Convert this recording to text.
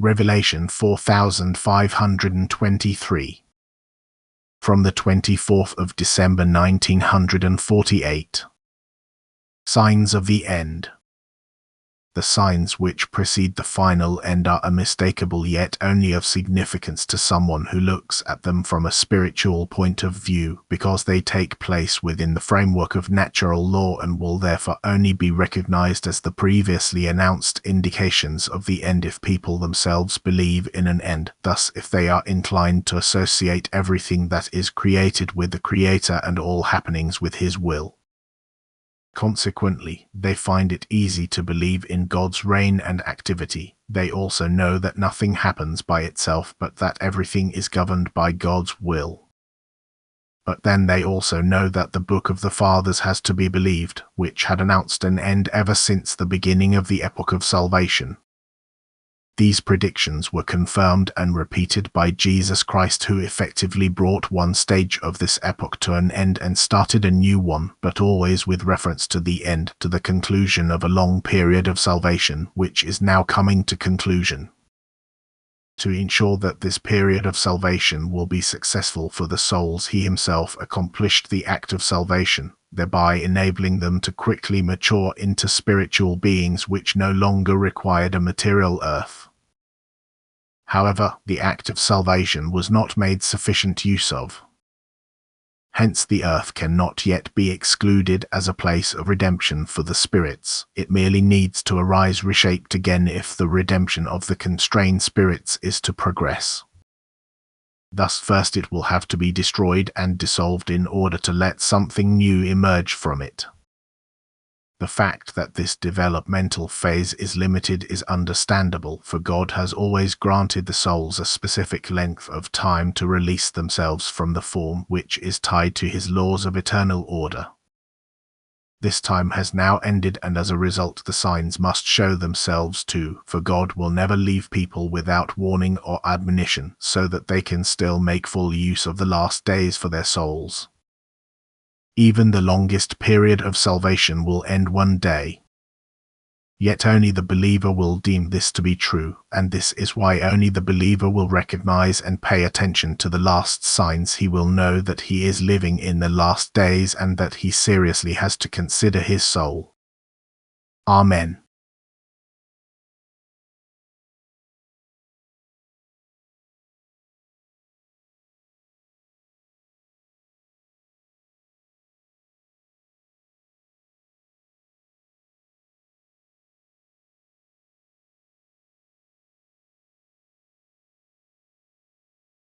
Revelation 4523. From the 24th of December 1948. Signs of the End. The signs which precede the final end are unmistakable, yet only of significance to someone who looks at them from a spiritual point of view, because they take place within the framework of natural law and will therefore only be recognized as the previously announced indications of the end if people themselves believe in an end. Thus, if they are inclined to associate everything that is created with the Creator and all happenings with His will, consequently, they find it easy to believe in God's reign and activity. They also know that nothing happens by itself, but that everything is governed by God's will. But then they also know that the Book of the Fathers has to be believed, which had announced an end ever since the beginning of the epoch of salvation. These predictions were confirmed and repeated by Jesus Christ, who effectively brought one stage of this epoch to an end and started a new one, but always with reference to the end, to the conclusion of a long period of salvation, which is now coming to conclusion. To ensure that this period of salvation will be successful for the souls, He Himself accomplished the act of salvation, thereby enabling them to quickly mature into spiritual beings which no longer required a material earth. However, the act of salvation was not made sufficient use of. Hence the earth cannot yet be excluded as a place of redemption for the spirits. It merely needs to arise reshaped again if the redemption of the constrained spirits is to progress. Thus first it will have to be destroyed and dissolved in order to let something new emerge from it. The fact that this developmental phase is limited is understandable, for God has always granted the souls a specific length of time to release themselves from the form which is tied to His laws of eternal order. This time has now ended, and as a result the signs must show themselves too, for God will never leave people without warning or admonition, so that they can still make full use of the last days for their souls. Even the longest period of salvation will end one day. Yet only the believer will deem this to be true, and this is why only the believer will recognize and pay attention to the last signs. He will know that he is living in the last days and that he seriously has to consider his soul. Amen.